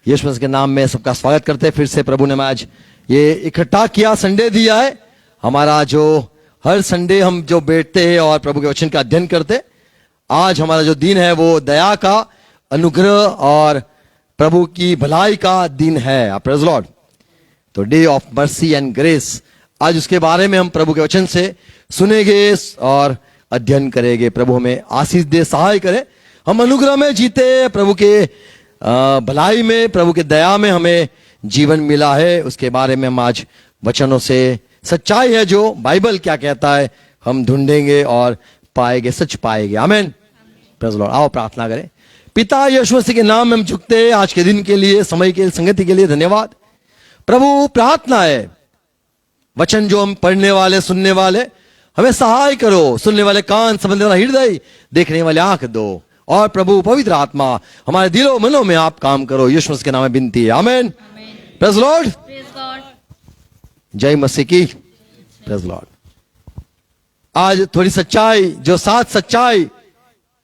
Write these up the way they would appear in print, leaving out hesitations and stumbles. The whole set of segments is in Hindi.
यीशु मसीह के नाम में सबका स्वागत करते हैं। फिर से प्रभु ने आज ये इकट्ठा किया, संडे दिया है हमारा, जो हर संडे हम जो बैठते हैं और प्रभु के वचन का अध्ययन करते। आज हमारा जो दिन है वो दया का, अनुग्रह और प्रभु की भलाई का दिन है। Praise Lord. तो day of mercy and grace, आज उसके बारे में हम प्रभु के वचन से सुनेंगे और अध्ययन करेंगे। प्रभु हमें आशीष दे, सहाय करे, हम अनुग्रह में जीते, प्रभु के भलाई में, प्रभु के दया में हमें जीवन मिला है, उसके बारे में हम आज वचनों से, सच्चाई है जो बाइबल क्या कहता है, हम ढूंढेंगे और पाएंगे, सच पाएंगे। आमीन। Praise Lord. आओ प्रार्थना करें। पिता यीशु मसीह के नाम में हम झुकते हैं आज के दिन के लिए, समय के संगति के लिए धन्यवाद। प्रभु प्रार्थना है वचन जो हम पढ़ने वाले, सुनने वाले, हमें सहाय करो। सुनने वाले कान, समझने वाला हृदय, देखने वाले आंख दो, और प्रभु पवित्र आत्मा हमारे दिलों मनों में आप काम करो। यीशु मसीह के नाम में विनती है। आमीन। Praise Lord. जय मसीह की। Praise Lord. आज थोड़ी सच्चाई, जो सात सच्चाई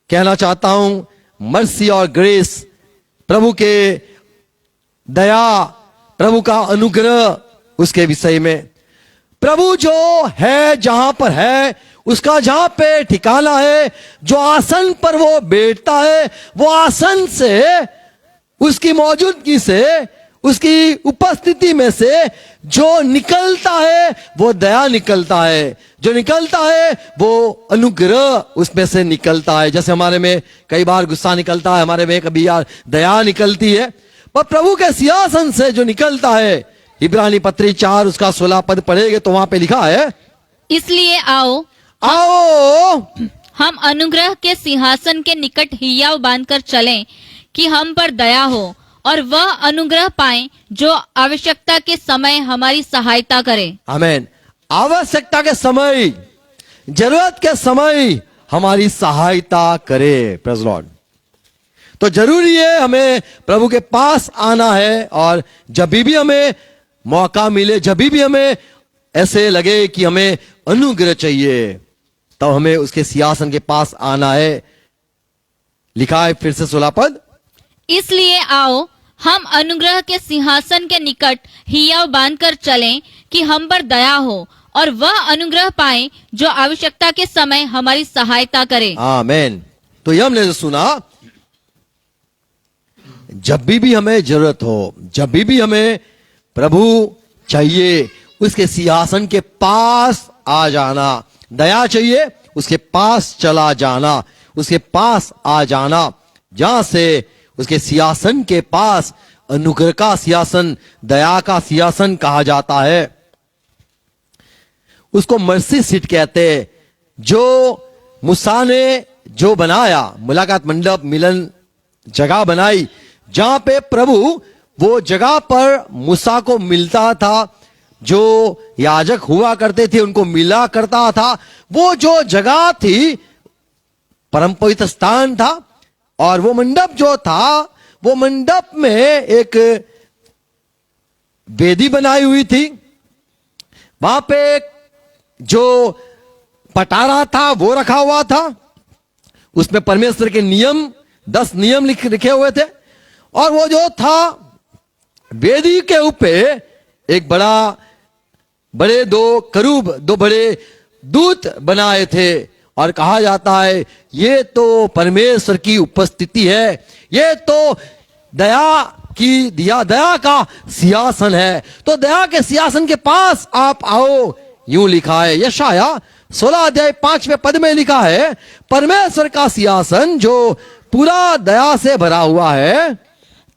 कहना चाहता हूं, मर्सी और ग्रेस, प्रभु के दया, प्रभु का अनुग्रह, उसके विषय में। प्रभु जो है, जहां पर है, उसका जहां पे ठिकाना है, जो आसन पर वो बैठता है, वो आसन से, उसकी मौजूदगी से, उसकी उपस्थिति में से जो निकलता है वो दया निकलता है, जो निकलता है वो अनुग्रह उसमें से निकलता है। जैसे हमारे में कई बार गुस्सा निकलता है, हमारे में कभी यार दया निकलती है, पर प्रभु के सिंहासन से जो निकलता है, इब्रानी पत्री 4 उसका 16 पद पढ़ेंगे तो वहां पे लिखा है, इसलिए आओ हम अनुग्रह के सिंहासन के निकट हियाव बांधकर चलें कि हम पर दया हो और वह अनुग्रह पाएं जो आवश्यकता के समय हमारी सहायता करे। आमीन। आवश्यकता के समय, जरूरत के समय हमारी सहायता करे। Praise Lord. तो जरूरी है हमें प्रभु के पास आना है, और जब भी हमें मौका मिले, जब भी हमें ऐसे लगे कि हमें अनुग्रह चाहिए, तब तो हमें उसके सिंहासन के पास आना है। लिखा है फिर से 16 पद, इसलिए आओ हम अनुग्रह के सिंहासन के निकट हियाव बांधकर चलें कि हम पर दया हो और वह अनुग्रह पाएं जो आवश्यकता के समय हमारी सहायता करे। आमीन। तो ये हमने जो सुना, जब भी हमें जरूरत हो, जब भी हमें प्रभु चाहिए, उसके सिंहासन के पास आ जाना। दया चाहिए, उसके पास चला जाना, उसके पास आ जाना, जहां से उसके सिंहासन के पास, अनुग्रह का सिंहासन, दया का सिंहासन कहा जाता है। उसको मर्सी सीट कहते हैं। जो मूसा ने जो बनाया, मुलाकात मंडप, मिलन जगह बनाई, जहां पे प्रभु वो जगह पर मूसा को मिलता था, जो याजक हुआ करते थे उनको मिला करता था, वो जो जगह थी परम पवित्र स्थान था। और वो मंडप जो था, वो मंडप में एक वेदी बनाई हुई थी, वहां पे जो पटारा था वो रखा हुआ था, उसमें परमेश्वर के नियम, 10 नियम लिखे हुए थे। और वो जो था, वेदी के ऊपर एक बड़े 2 करूब, 2 बड़े दूत बनाए थे, और कहा जाता है ये तो परमेश्वर की उपस्थिति है, ये तो दया का सिंहासन है। तो दया के सिंहासन के पास आप आओ, यूं लिखा है यशाया 16 अध्याय 5वें पद में लिखा है, परमेश्वर का सिंहासन जो पूरा दया से भरा हुआ है,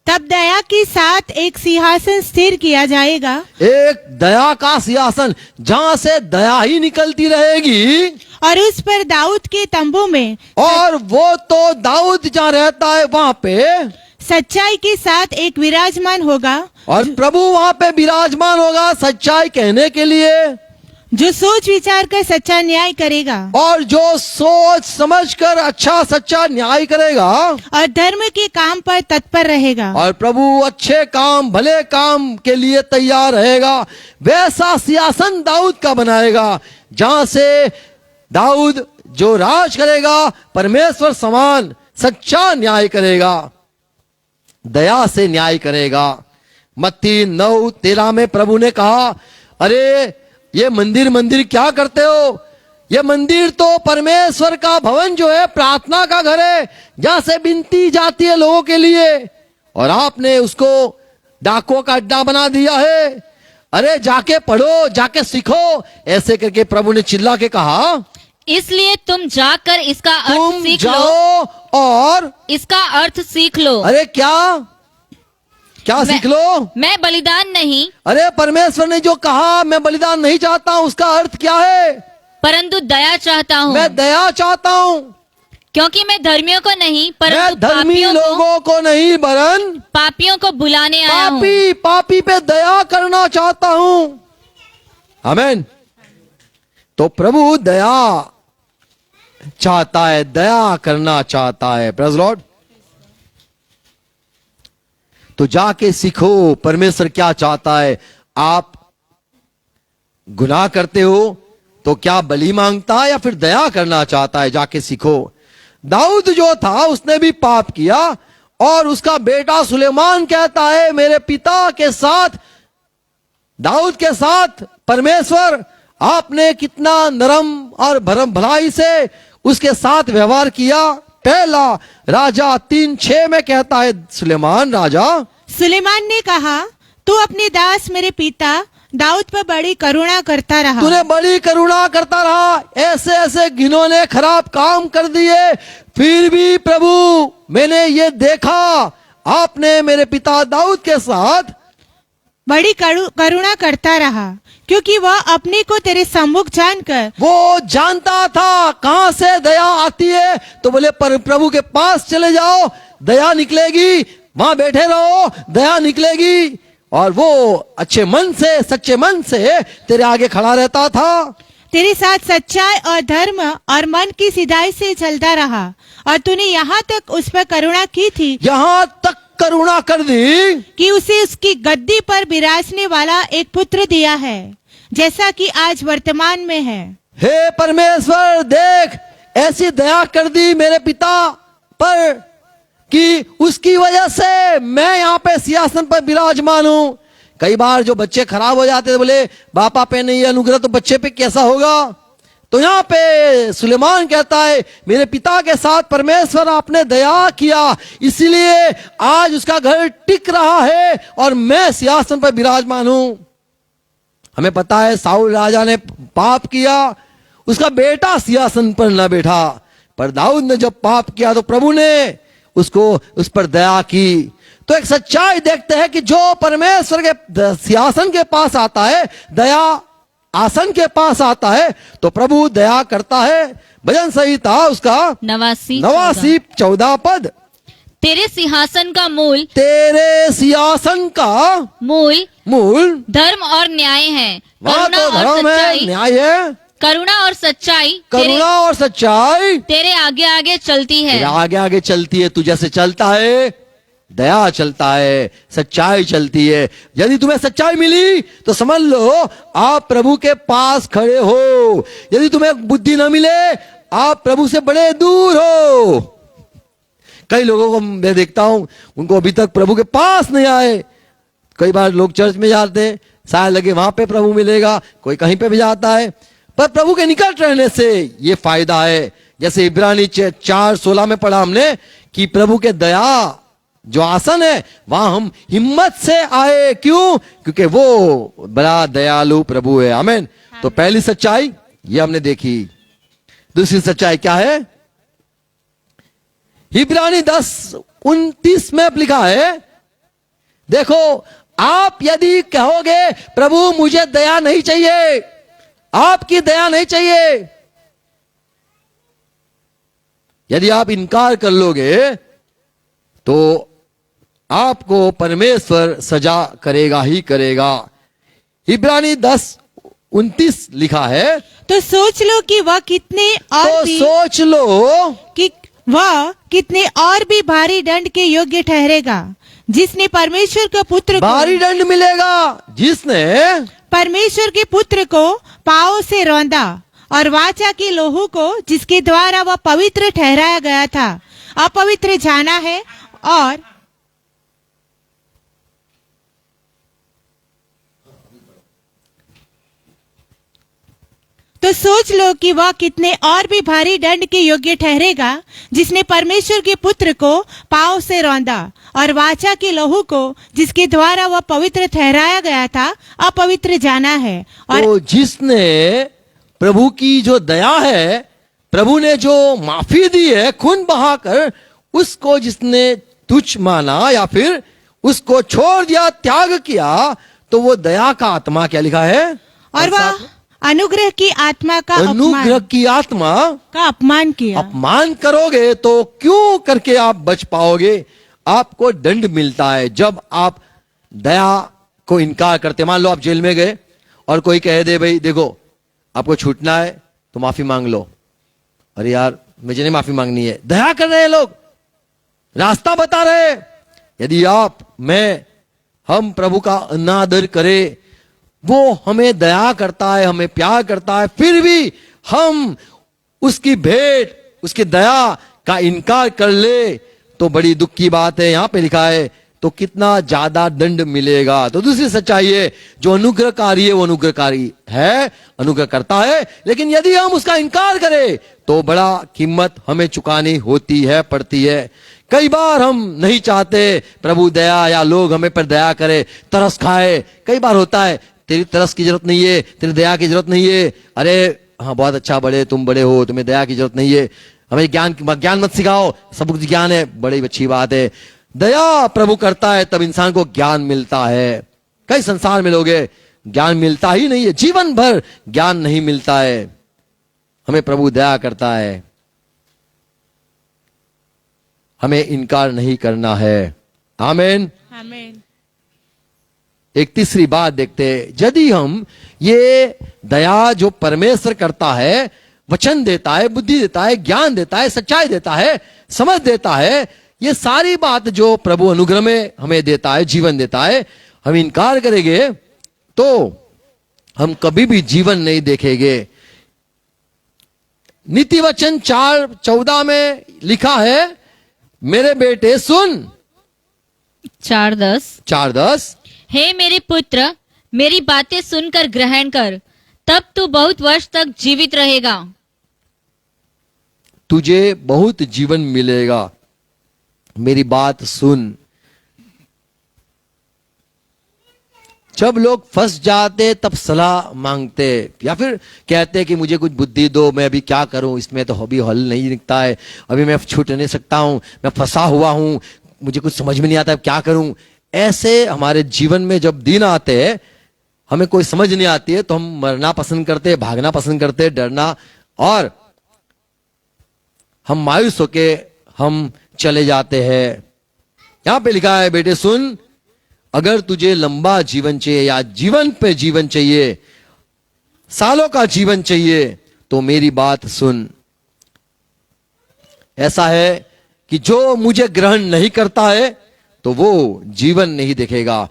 तब दया के साथ एक सिंहासन स्थिर किया जाएगा। एक दया का सिंहासन, जहां से दया ही निकलती रहेगी, और उस पर दाऊद के तंबू में, और वो तो दाऊद जहां रहता है वहां पे सच्चाई के साथ एक विराजमान होगा, और प्रभु वहां पे विराजमान होगा सच्चाई कहने के लिए, जो सोच विचार कर सच्चा न्याय करेगा, और जो सोच समझ कर अच्छा सच्चा न्याय करेगा, और धर्म के काम पर तत्पर रहेगा। और प्रभु अच्छे काम, भले काम के लिए तैयार रहेगा। वैसा सिंहासन दाऊद का बनाएगा, जहां से दाऊद जो राज करेगा, परमेश्वर समान सच्चा न्याय करेगा। दया से न्याय करेगा। मत्ती 9:13 में प्रभु ने कहा, अरे ये मंदिर क्या करते हो? ये मंदिर तो परमेश्वर का भवन जो है, प्रार्थना का घर है, जहां से विनती जाती है लोगों के लिए, और आपने उसको डाकुओं का अड्डा बना दिया है। अरे जाके पढ़ो, जाके सीखो, ऐसे करके प्रभु ने चिल्ला के कहा, इसलिए तुम जाकर इसका अर्थ तुम सीख लो। जाओ और इसका अर्थ सीख लो। अरे क्या सीख लो? मैं बलिदान नहीं, अरे परमेश्वर ने जो कहा मैं बलिदान नहीं चाहता हूं, उसका अर्थ क्या है? परंतु दया चाहता हूँ। मैं दया चाहता हूं। क्योंकि मैं धर्मियों को नहीं, मैं परंतु धर्मी पापियों को लोगों को नहीं, वरन पापियों को बुलाने आया हूँ। पापी पे दया करना चाहता हूं। आमीन। तो प्रभु दया चाहता है, दया करना चाहता है। Praise Lord. तो जाके सीखो परमेश्वर क्या चाहता है। आप गुनाह करते हो तो क्या बलि मांगता है या फिर दया करना चाहता है? जाके सीखो। दाऊद जो था उसने भी पाप किया, और उसका बेटा सुलेमान कहता है, मेरे पिता के साथ, दाऊद के साथ परमेश्वर आपने कितना नरम और भरम भलाई से उसके साथ व्यवहार किया। पहला राजा 3:6 में कहता है सुलेमान राजा, सुलेमान ने कहा, तू अपने दास मेरे पिता दाऊद पर बड़ी करुणा करता रहा। तूने बड़ी करुणा करता रहा, ऐसे ऐसे घिनौने खराब काम कर दिए, फिर भी प्रभु मैंने ये देखा आपने मेरे पिता दाऊद के साथ बड़ी करुणा करता रहा, क्योंकि वह अपने को तेरे सम्मुख जानकर, वो जानता था कहां से दया आती है। तो बोले पर प्रभु के पास चले जाओ, दया निकलेगी, वहां बैठे रहो, दया निकलेगी। और वो अच्छे मन से, सच्चे मन से तेरे आगे खड़ा रहता था। तेरे साथ सच्चाई और धर्म और मन की सिधाई से चलता रहा, और तूने यहाँ तक उस पर करुणा की थी, यहां तक करुणा कर दी कि उसे उसकी गद्दी पर बिराजने वाला एक पुत्र दिया है, जैसा कि आज वर्तमान में है। हे परमेश्वर, देख ऐसी दया कर दी मेरे पिता पर कि उसकी वजह से मैं यहाँ पे सिंहासन पर विराजमान हूं। कई बार जो बच्चे खराब हो जाते थे, बोले बापा पे नहीं अनुग्रह तो बच्चे पे कैसा होगा? तो यहाँ पे सुलेमान कहता है, मेरे पिता के साथ परमेश्वर आपने दया किया, इसीलिए आज उसका घर टिक रहा है और मैं सिंहासन पर विराजमान हूं। हमें पता है साउल राजा ने पाप किया, उसका बेटा सिंहासन पर न बैठा, पर दाऊद ने जब पाप किया तो प्रभु ने उसको उस पर दया की। तो एक सच्चाई देखते हैं कि जो परमेश्वर के सिंहासन के पास आता है, दया आसन के पास आता है, तो प्रभु दया करता है। भजन संहिता उसका 89 14 पद, तेरे सिंहासन का मूल, तेरे सिंहासन का मूल धर्म और न्याय है। वहां तो धर्म है, न्याय है, करुणा और सच्चाई, करुणा और सच्चाई तेरे आगे आगे चलती है। आगे आगे चलती है। तू जैसे चलता है, दया चलता है, सच्चाई चलती है। यदि तुम्हें सच्चाई मिली तो समझ लो आप प्रभु के पास खड़े हो। यदि तुम्हें बुद्धि न मिले, आप प्रभु से बड़े दूर हो। कई लोगों को मैं देखता हूं, उनको अभी तक प्रभु के पास नहीं आए। कई बार लोग चर्च में जाते हैं, शायद लगे वहां पे प्रभु मिलेगा, कोई कहीं पे भी जाता है, पर प्रभु के निकट रहने से ये फायदा है। जैसे इब्रानी 4:16 में पढ़ा हमने कि प्रभु के दया जो आसन है वहां हम हिम्मत से आए। क्यों? क्योंकि वो बड़ा दयालु प्रभु है। आमीन। तो पहली सच्चाई ये हमने देखी। दूसरी सच्चाई क्या है? इब्रानी 10:29 में लिखा है, देखो आप यदि कहोगे प्रभु मुझे दया नहीं चाहिए, आपकी दया नहीं चाहिए, यदि आप इनकार कर लोगे तो आपको परमेश्वर सजा करेगा ही करेगा। इब्रानी 10:29 लिखा है, तो सोच लो कि वह कितने और तो भी सोच लो कि वह कितने और भी भारी दंड के योग्य ठहरेगा, जिसने परमेश्वर के पुत्र भारी दंड मिलेगा, जिसने परमेश्वर के पुत्र को पांव से रौंदा और वाचा की लोहू को, जिसके द्वारा वह पवित्र ठहराया गया था, अपवित्र जाना है और तो सोच लो कि वह कितने और भी भारी दंड के योग्य ठहरेगा जिसने परमेश्वर के पुत्र को पांव से रौंदा और वाचा के लहू को जिसके द्वारा वह पवित्र ठहराया गया था अपवित्र जाना है। और तो जिसने प्रभु की जो दया है, प्रभु ने जो माफी दी है खून बहाकर, उसको जिसने तुच्छ माना या फिर उसको छोड़ दिया, त्याग किया, तो वो दया का आत्मा क्या लिखा है? और वह अनुग्रह की आत्मा का अनुग्रह की आत्मा का अपमान किया। अपमान करोगे तो क्यों करके आप बच पाओगे? आपको दंड मिलता है जब आप दया को इनकार करते। मान लो आप जेल में गए और कोई कह दे भाई देखो आपको छूटना है तो माफी मांग लो। अरे यार मुझे नहीं माफी मांगनी है। दया कर रहे हैं लोग, रास्ता बता रहे हैं। यदि आप हम प्रभु का अनादर करें, वो हमें दया करता है, हमें प्यार करता है, फिर भी हम उसकी भेंट, उसकी दया का इनकार कर ले तो बड़ी दुख की बात है। यहां पे लिखा है तो कितना ज्यादा दंड मिलेगा। तो दूसरी सच्चाई है, जो अनुग्रहकारी है वो अनुग्रहकारी है, अनुग्रह करता है, लेकिन यदि हम उसका इनकार करें तो बड़ा कीमत हमें चुकानी होती है, पड़ती है। कई बार हम नहीं चाहते प्रभु दया या लोग हमें पर दया करे, तरस खाए। कई बार होता है तेरी तरस की जरूरत नहीं है, तेरी दया की जरूरत नहीं है। अरे हाँ बहुत अच्छा, बड़े तुम बड़े हो, तुम्हें दया की जरूरत नहीं है, हमें ज्ञान मत सिखाओ, सब कुछ ज्ञान है। बड़ी अच्छी बात है, दया प्रभु करता है तब इंसान को ज्ञान मिलता है। कई संसार में लोग ज्ञान मिलता ही नहीं है, जीवन भर ज्ञान नहीं मिलता है। हमें प्रभु दया करता है, हमें इनकार नहीं करना है। आमीन। आमीन। एक तीसरी बात देखते हैं, यदि हम ये दया जो परमेश्वर करता है, वचन देता है, बुद्धि देता है, ज्ञान देता है, सच्चाई देता है, समझ देता है, ये सारी बात जो प्रभु अनुग्रह में हमें देता है, जीवन देता है, हम इनकार करेंगे तो हम कभी भी जीवन नहीं देखेंगे। नीति वचन 4:14 में लिखा है, मेरे बेटे सुन। 4:10 हे मेरे पुत्र, मेरी बातें सुनकर ग्रहण कर, तब तू बहुत वर्ष तक जीवित रहेगा। तुझे बहुत जीवन मिलेगा, मेरी बात सुन। जब लोग फंस जाते तब सलाह मांगते या फिर कहते कि मुझे कुछ बुद्धि दो, मैं अभी क्या करूं, इसमें तो अभी हल नहीं निकलता है, अभी मैं छूट नहीं सकता हूं, मैं फंसा हुआ हूं, मुझे कुछ समझ में नहीं आता क्या करूं। ऐसे हमारे जीवन में जब दिन आते हैं, हमें कोई समझ नहीं आती है, तो हम मरना पसंद करते, भागना पसंद करते, डरना, और हम मायूस होके हम चले जाते हैं। यहां पे लिखा है, बेटे सुन, अगर तुझे लंबा जीवन चाहिए या जीवन पे जीवन चाहिए, सालों का जीवन चाहिए, तो मेरी बात सुन। ऐसा है कि जो मुझे ग्रहण नहीं करता है तो वो जीवन नहीं देखेगा।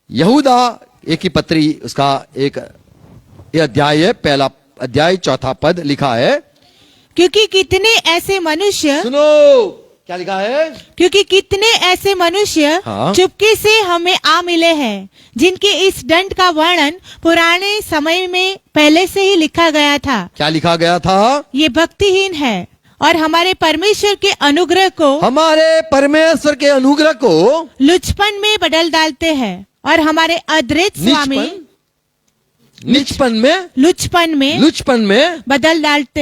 यहूदा एक ही पत्री, उसका एक अध्याय है, पहला अध्याय 4 पद लिखा है, क्योंकि कितने ऐसे मनुष्य, सुनो क्या लिखा है, क्योंकि कितने ऐसे मनुष्य हाँ। चुपके से हमें आ मिले हैं, जिनके इस दंड का वर्णन पुराने समय में पहले से ही लिखा गया था। क्या लिखा गया था? ये भक्तिहीन है और हमारे परमेश्वर के अनुग्रह को, हमारे परमेश्वर के अनुग्रह को लुचपन में बदल डालते हैं और हमारे अदृश्य स्वामी लुचपन में बदल डालते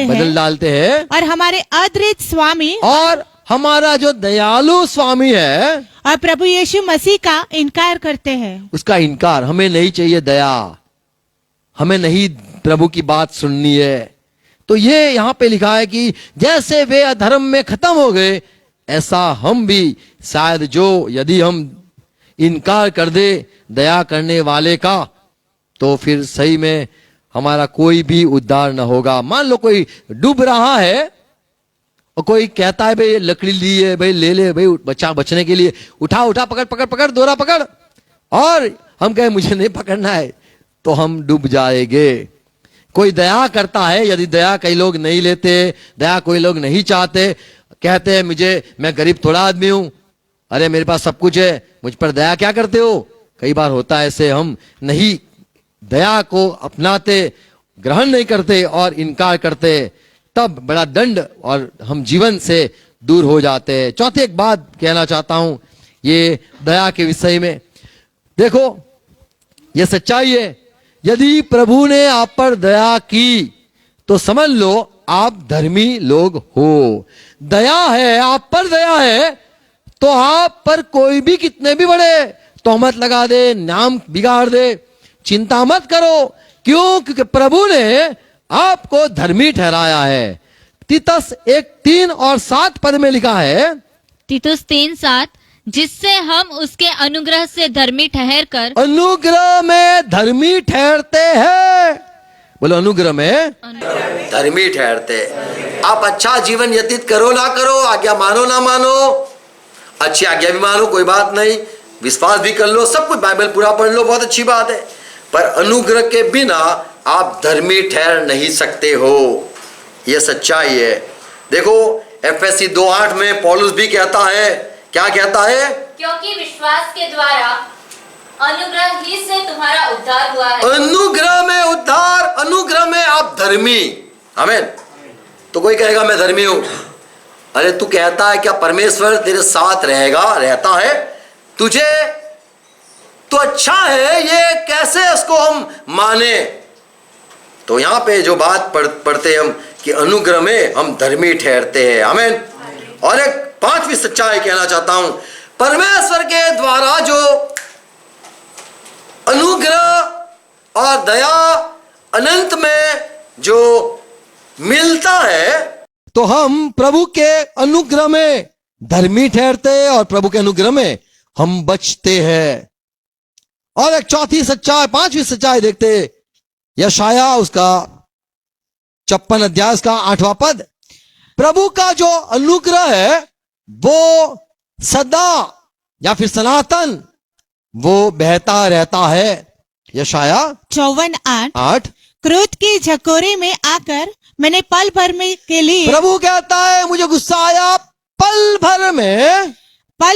हैं और हमारे अदृश्य स्वामी और हमारा जो दयालु स्वामी है और प्रभु यीशु मसीह का इनकार करते हैं। उसका इनकार, हमें नहीं चाहिए दया, हमें नहीं प्रभु की बात सुननी है। तो ये यहां पे लिखा है कि जैसे वे अधर्म में खत्म हो गए, ऐसा हम भी शायद, जो यदि हम इनकार कर दे दया करने वाले का, तो फिर सही में हमारा कोई भी उद्धार न होगा। मान लो कोई डूब रहा है और कोई कहता है भाई लकड़ी ली है, भाई ले ले भाई बचने के लिए, उठा उठा पकड़ पकड़ पकड़ दोरा पकड़, और हम कहे मुझे नहीं पकड़ना है, तो हम डूब जाएंगे। कोई दया करता है, यदि दया कई लोग नहीं लेते, दया कोई लोग नहीं चाहते, कहते हैं मैं गरीब थोड़ा आदमी हूं, अरे मेरे पास सब कुछ है, मुझ पर दया क्या करते हो। कई बार होता है ऐसे, हम नहीं दया को अपनाते, ग्रहण नहीं करते और इनकार करते, तब बड़ा दंड और हम जीवन से दूर हो जाते हैं। चौथी एक बात कहना चाहता हूं ये दया के विषय में। देखो, ये सच्चाई है, यदि प्रभु ने आप पर दया की तो समझ लो आप धर्मी लोग हो। दया है, आप पर दया है, तो आप पर कोई भी कितने भी बड़े तोहमत लगा दे, नाम बिगाड़ दे, चिंता मत करो। क्यों? क्योंकि प्रभु ने आपको धर्मी ठहराया है। तीतस 1:3 और 7 पद में लिखा है, तीतुस 3:7, जिससे हम उसके अनुग्रह से धर्मी ठहर कर, अनुग्रह में धर्मी ठहरते हैं। बोलो, अनुग्रह में धर्मी ठहरते। आप अच्छा जीवन व्यतीत करो ना करो, आज्ञा मानो ना मानो, अच्छी आज्ञा भी मानो, कोई बात नहीं, विश्वास भी कर लो, सब कुछ बाइबल पूरा पढ़ लो, बहुत अच्छी बात है, पर अनुग्रह के बिना आप धर्मी ठहर नहीं सकते हो। यह सच्चाई है। देखो, एफएससी 2:8 में पौलुस भी कहता है, क्या कहता है? क्योंकि विश्वास के द्वारा अनुग्रह ही से तुम्हारा उद्धार हुआ है। अनुग्रह में उद्धार, अनुग्रह में आप धर्मी। आमीन। तो कोई कहेगा मैं धर्मी हूं, अरे तू कहता है क्या परमेश्वर तेरे साथ रहेगा? रहता है तुझे तो अच्छा है, ये कैसे इसको हम माने? तो यहां पे जो बात पढ़ते हम कि अनुग्रह में हम धर्मी ठहरते हैं। आमीन। और एक 5वीं सच्चाई कहना चाहता हूं, परमेश्वर के द्वारा जो अनुग्रह और दया अनंत में जो मिलता है, तो हम प्रभु के अनुग्रह में धर्मी ठहरते हैं और प्रभु के अनुग्रह में हम बचते हैं। और एक चौथी सच्चाई, 5वीं सच्चाई देखते, यशाया उसका 56 अध्याय का 8वां पद, प्रभु का जो अनुग्रह है वो सदा या फिर सनातन वो बहता रहता है। यशाया 54:8, क्रोध के झकोरे में आकर मैंने पल भर में के लिए, प्रभु कहता है मुझे गुस्सा आया, पल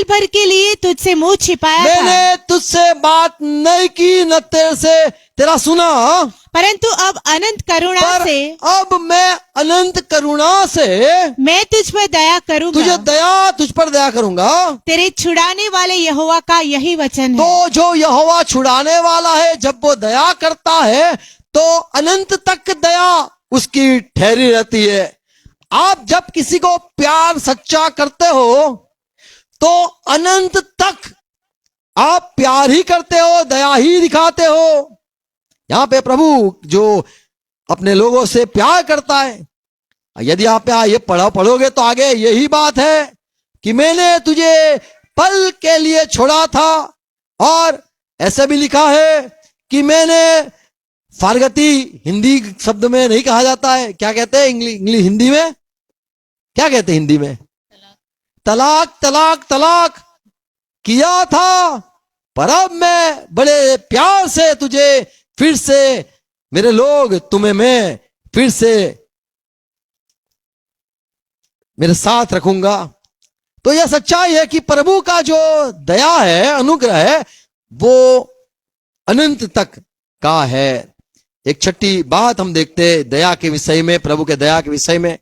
भर के लिए तुझसे मुंह छिपाया था। मैंने तुझसे बात नहीं की, न तेरे से तेरा सुना, परंतु अब अनंत करुणा से, अब मैं अनंत करुणा से मैं तुझ पर दया करूंगा, तुझ पर दया करूंगा। तेरे छुड़ाने वाले यहोवा का यही वचन है। तो जो यहोवा छुड़ाने वाला है, जब वो दया करता है तो अनंत तक दया उसकी ठहरी रहती है। आप जब किसी को प्यार सच्चा करते हो तो अनंत तक आप प्यार ही करते हो, दया ही दिखाते हो। यहां पे प्रभु जो अपने लोगों से प्यार करता है, यदि आप ये पढ़ोगे तो आगे यही बात है कि मैंने तुझे पल के लिए छोड़ा था। और ऐसा भी लिखा है कि मैंने फारगती, हिंदी शब्द में नहीं कहा जाता है, क्या कहते हैं इंग्लिश हिंदी में क्या कहते हैं? हिंदी में तलाक किया था, पर अब मैं बड़े प्यार से तुझे फिर से, मेरे लोग तुम्हें मैं फिर से मेरे साथ रखूंगा। तो यह सच्चाई है कि प्रभु का जो दया है, अनुग्रह है, वो अनंत तक का है। एक छठी बात हम देखते हैं दया के विषय में, प्रभु के दया के विषय में।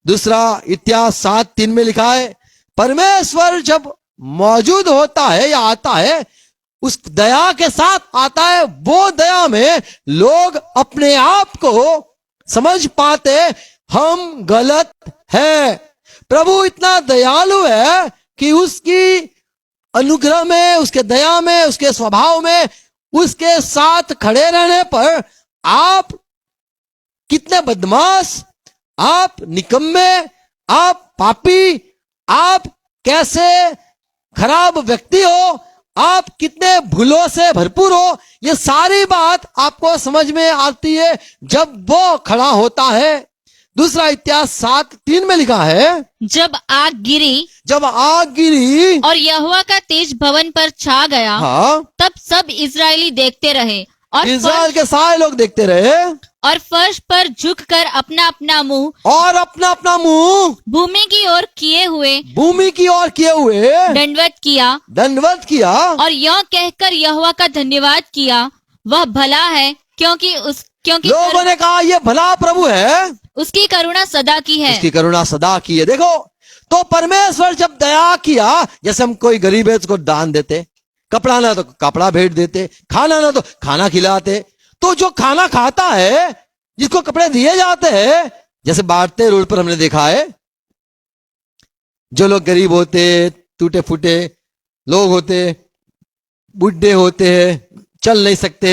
दूसरा, इतिहास 7:3 में लिखा है, परमेश्वर जब मौजूद होता है या आता है, उस दया के साथ आता है, वो दया में लोग अपने आप को समझ पाते हम गलत है। प्रभु इतना दयालु है कि उसकी अनुग्रह में, उसके दया में, उसके स्वभाव में, उसके साथ खड़े रहने पर आप कितने बदमाश, आप निकम्मे, आप पापी, आप कैसे खराब व्यक्ति हो, आप कितने भूलों से भरपूर हो, ये सारी बात आपको समझ में आती है जब वो खड़ा होता है। दूसरा, इतिहास 7:3 में लिखा है, जब आग गिरी और यहोवा का तेज भवन पर छा गया, हाँ, तब सब इजरायली देखते रहे और इजराइल के सारे लोग देखते रहे और फर्श पर झुककर अपना अपना मुंह भूमि की ओर किए हुए दंडवत किया और यह कहकर यहोवा का धन्यवाद किया, वह भला है क्योंकि क्योंकि लोगों ने कहा ये भला प्रभु है, उसकी करुणा सदा की है। उसकी करुणा सदा की है। देखो, तो परमेश्वर जब दया किया, जैसे हम कोई गरीब है उसको दान देते, कपड़ा ना तो कपड़ा भेंट देते, खाना ना तो खाना खिलाते, तो जो खाना खाता है, जिसको कपड़े दिए जाते हैं, जैसे बांटते रोड पर हमने देखा है, जो लोग गरीब होते, टूटे फूटे लोग होते, बुढ़े होते हैं, चल नहीं सकते,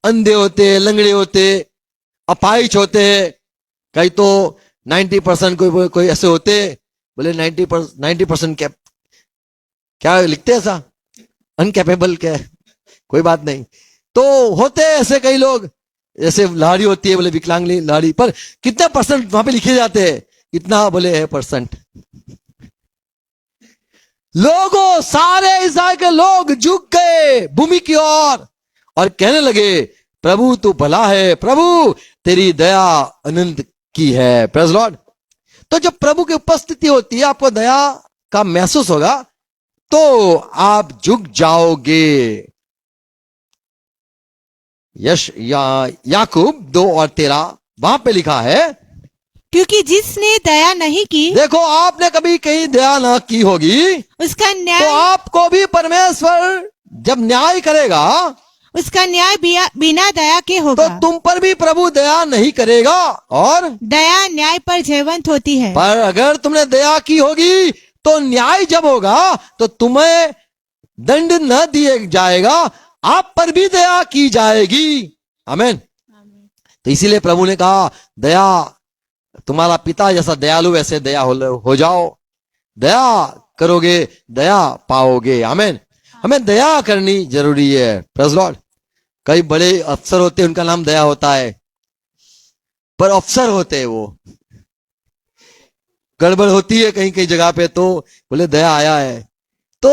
अंधे होते, लंगड़े होते, अपाहिज होते, कई तो 90% कोई ऐसे होते, बोले 90% क्या लिखते हैं ऐसा, अनकैपेबल क्या, कोई बात नहीं, तो होते ऐसे कई लोग, जैसे लाड़ी होती है, बोले विकलांग लाड़ी, पर कितने % वहां पे लिखे जाते हैं, इतना बोले है %। लोगों, सारे इस्राएल के लोग झुक गए भूमि की ओर और कहने लगे, प्रभु तू भला है, प्रभु तेरी दया अनंत की है। Praise Lord. तो जब प्रभु की उपस्थिति होती है, आपको दया का महसूस होगा, तो आप झुक जाओगे। याकूब 2:13 वहां पे लिखा है, क्योंकि जिसने दया नहीं की, देखो आपने कभी कहीं दया ना की होगी, उसका तो न्याय आपको भी परमेश्वर जब न्याय करेगा, उसका न्याय बिना दया के तो होगा। तुम पर भी प्रभु दया नहीं करेगा। और दया न्याय पर जयवंत होती है। पर अगर तुमने दया की होगी, तो न्याय जब होगा तो तुम्हें दंड न दिया जाएगा, आप पर भी दया की जाएगी। आमीन। तो इसीलिए प्रभु ने कहा, दया, तुम्हारा पिता जैसा दयालु वैसे दया हो जाओ, दया करोगे दया पाओगे। आमीन। हमें दया करनी जरूरी है। Praise Lord. कई बड़े अफसर होते हैं, उनका नाम दया होता है, पर अफसर होते हैं, वो गड़बड़ होती है कहीं कहीं जगह पे, तो बोले दया आया है, तो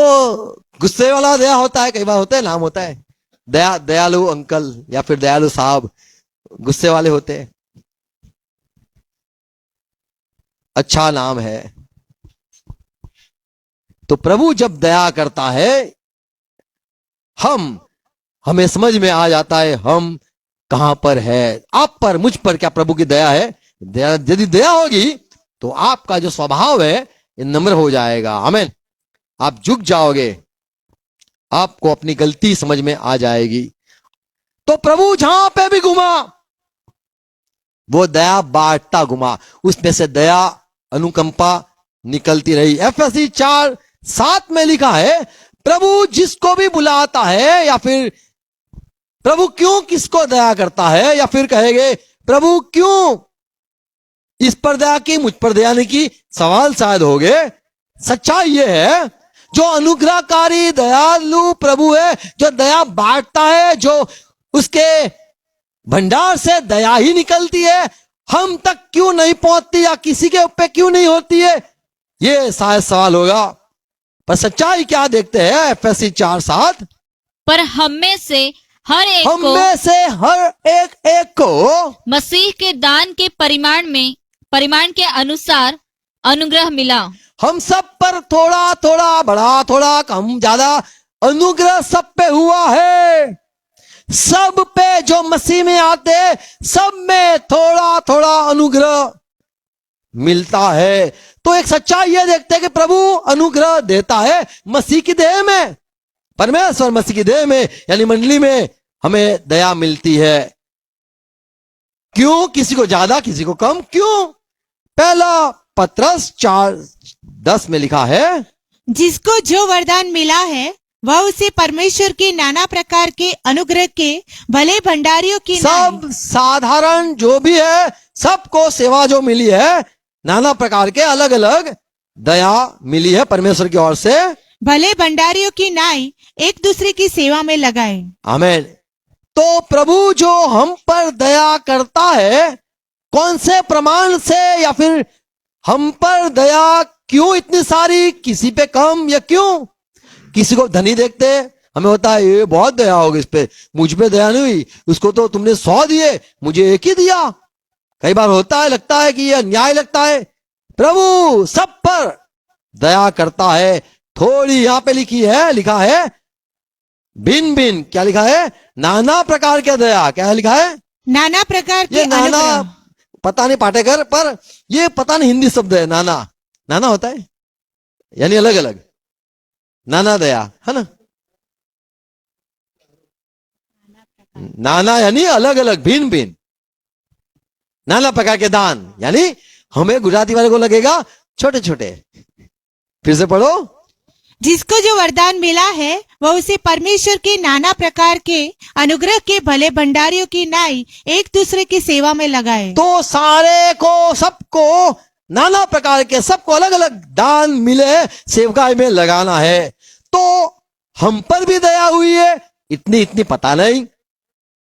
गुस्से वाला दया होता है, कई बार होता है, नाम होता है दयालु अंकल या फिर दयालु साहब, गुस्से वाले होते हैं, अच्छा नाम है। तो प्रभु जब दया करता है, हमें समझ में आ जाता है हम कहां पर है। आप पर, मुझ पर क्या प्रभु की दया है? यदि दया होगी तो आपका जो स्वभाव है ये नम्र हो जाएगा। आमीन। आप झुक जाओगे, आपको अपनी गलती समझ में आ जाएगी। तो प्रभु जहां पे भी घुमा, वो दया बांटता घुमा, उसमें से दया, अनुकंपा निकलती रही। एफएससी 4:7 में लिखा है, प्रभु जिसको भी बुलाता है, या फिर प्रभु क्यों किसको दया करता है, या फिर कहेंगे प्रभु क्यों इस पर दया की, मुझ पर दया नहीं की, सवाल शायद होगे। सच्चाई यह है, जो अनुग्रहकारी दयालु प्रभु है, जो दया बांटता है, जो उसके भंडार से दया ही निकलती है, हम तक क्यों नहीं पहुंचती, या किसी के ऊपर क्यों नहीं होती है, ये शायद सवाल होगा। पर सच्चाई क्या देखते हैं एफएससी 4:7, पर हम में से हर एक को मसीह के दान के परिमाण के अनुसार अनुग्रह मिला। हम सब पर थोड़ा थोड़ा, बड़ा थोड़ा, कम ज्यादा अनुग्रह सब पे हुआ है। सब पे जो मसीह में आते, सब में थोड़ा थोड़ा अनुग्रह मिलता है। तो एक सच्चाई ये देखते हैं कि प्रभु अनुग्रह देता है मसीह की देह में, परमेश्वर मसीह की देह में, यानी मंडली में हमें दया मिलती है। क्यों? किसी को ज्यादा, किसी को कम। क्यों? पहला पत्रस 4:10 में लिखा है, जिसको जो वरदान मिला है, वह उसे परमेश्वर के नाना प्रकार के अनुग्रह के भले भंडारियों की सब साधारण जो भी है, सबको सेवा जो मिली है, नाना प्रकार के अलग अलग दया मिली है परमेश्वर की ओर से, भले भंडारियों की नाई एक दूसरे की सेवा में लगाए। आमीन। तो प्रभु जो हम पर दया करता है, कौन से प्रमाण से, या फिर हम पर दया क्यों इतनी सारी, किसी पे कम, या क्यों? किसी को धनी देखते हमें होता है ये बहुत दया होगी इस पे, मुझ पे दया नहीं हुई, उसको तो तुमने 100 दिए, मुझे 1 ही दिया। कई बार होता है, लगता है कि यह न्याय लगता है। प्रभु सब पर दया करता है। थोड़ी यहां पे लिखा है भिन्न भिन्न, क्या लिखा है? नाना प्रकार की दया। क्या लिखा है? नाना प्रकार के ये नाना अनुग्रह। पता नहीं पाटेकर, पर ये पता नहीं हिंदी शब्द है नाना। नाना होता है यानी अलग अलग, नाना दया है ना। नाना यानी अलग अलग, भिन्न भिन्न। नाना प्रकार के दान यानी हमें गुजराती वाले को लगेगा छोटे छोटे। फिर से पढ़ो। जिसको जो वरदान मिला है वह उसे परमेश्वर के नाना प्रकार के अनुग्रह के भले भंडारियों की नाई एक दूसरे की सेवा में लगाए। तो सारे को, सबको, नाना प्रकार के, सबको अलग अलग दान मिले, सेवकाई में लगाना है। तो हम पर भी दया हुई है, इतनी इतनी पता नहीं,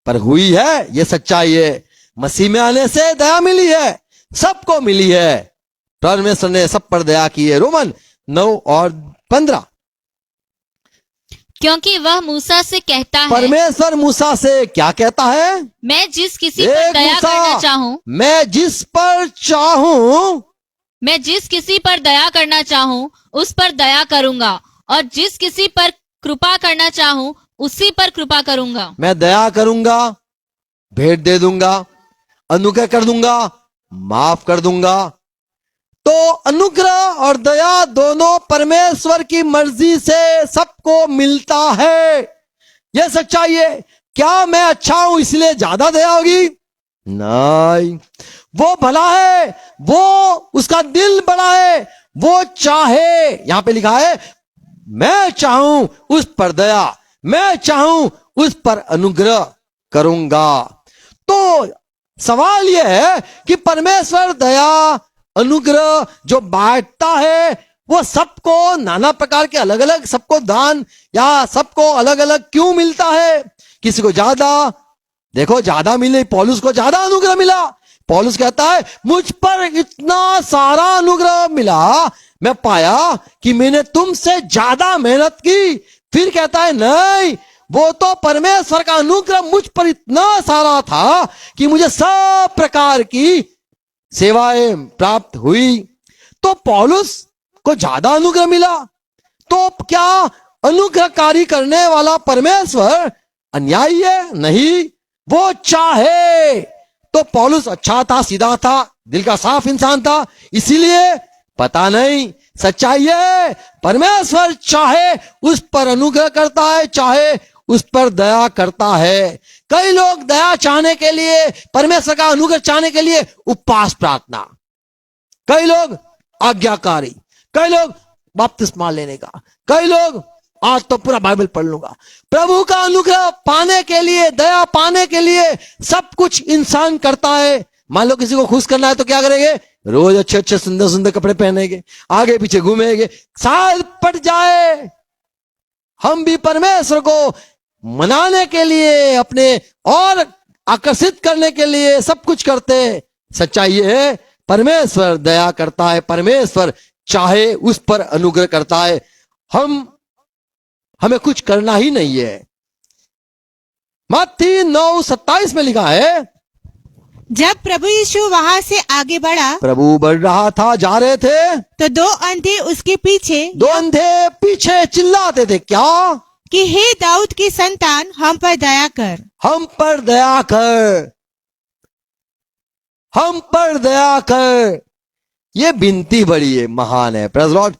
पर हुई है, ये सच्चाई है। मसीह में आने से दया मिली है, सबको मिली है। परमेश्वर ने सब पर दया की है। रोमन 9 और 15। क्योंकि वह मूसा से कहता है, परमेश्वर मूसा से क्या कहता है? मैं जिस किसी पर दया करना चाहूं, मैं जिस पर चाहूं, मैं जिस किसी पर दया करना चाहूं उस पर दया करूंगा, और जिस किसी पर कृपा करना चाहूं उसी पर कृपा करूंगा। मैं दया करूंगा, भेंट दे दूंगा, अनुग्रह कर दूंगा, माफ कर दूंगा। तो अनुग्रह और दया दोनों परमेश्वर की मर्जी से सबको मिलता है। यह सच्चाई है। क्या मैं अच्छा हूं इसलिए ज्यादा दया होगी? नहीं, वो भला है, वो उसका दिल बड़ा है, वो चाहे, यहां पे लिखा है मैं चाहूं उस पर दया, मैं चाहूं उस पर अनुग्रह करूंगा। तो सवाल यह है कि परमेश्वर दया, अनुग्रह जो बांटता है वो सबको नाना प्रकार के अलग अलग, सबको दान या सबको अलग अलग क्यों मिलता है? किसी को ज्यादा, देखो ज्यादा मिले, पौलुस को ज्यादा अनुग्रह मिला। पौलुस कहता है मुझ पर इतना सारा अनुग्रह मिला, मैं पाया कि मैंने तुमसे ज्यादा मेहनत की। फिर कहता है नहीं, वो तो परमेश्वर का अनुग्रह मुझ पर इतना सारा था कि मुझे सब प्रकार की सेवाएं प्राप्त हुई। तो पौलुस को ज्यादा अनुग्रह मिला। तो क्या अनुग्रहकारी करने वाला परमेश्वर अन्यायी है? नहीं, वो चाहे तो पौलुस अच्छा था, सीधा था, दिल का साफ इंसान था, इसीलिए पता नहीं। सच्चाई है परमेश्वर चाहे उस पर अनुग्रह करता है, चाहे उस पर दया करता है। कई लोग दया चाहने के लिए, परमेश्वर का अनुग्रह चाहने के लिए उपवास प्रार्थना, कई लोग आज्ञाकारी, कई लोग बपतिस्मा लेने का, कई लोग आज तो पूरा बाइबल पढ़ लूंगा। प्रभु का अनुग्रह पाने के लिए, दया पाने के लिए सब कुछ इंसान करता है। मान लो किसी को खुश करना है तो क्या करेंगे? रोज अच्छे अच्छे सुंदर सुंदर कपड़े पहनेंगे, आगे पीछे घूमेंगे, साल पट जाए। हम भी परमेश्वर को मनाने के लिए, अपने और आकर्षित करने के लिए सब कुछ करते हैं। सच्चाई ये है परमेश्वर दया करता है, परमेश्वर चाहे उस पर अनुग्रह करता है। हमें कुछ करना ही नहीं है। मत्ती 9:27 में लिखा है, जब प्रभु यीशु वहां से आगे बढ़ा, प्रभु बढ़ रहा था, जा रहे थे, तो दो अंधे उसके पीछे, दो अंधे पीछे चिल्लाते थे, क्या? कि हे दाऊद की संतान, हम पर दया कर। हम पर दया कर, हम पर दया कर। ये विनती बड़ी है, महान है। Praise Lord.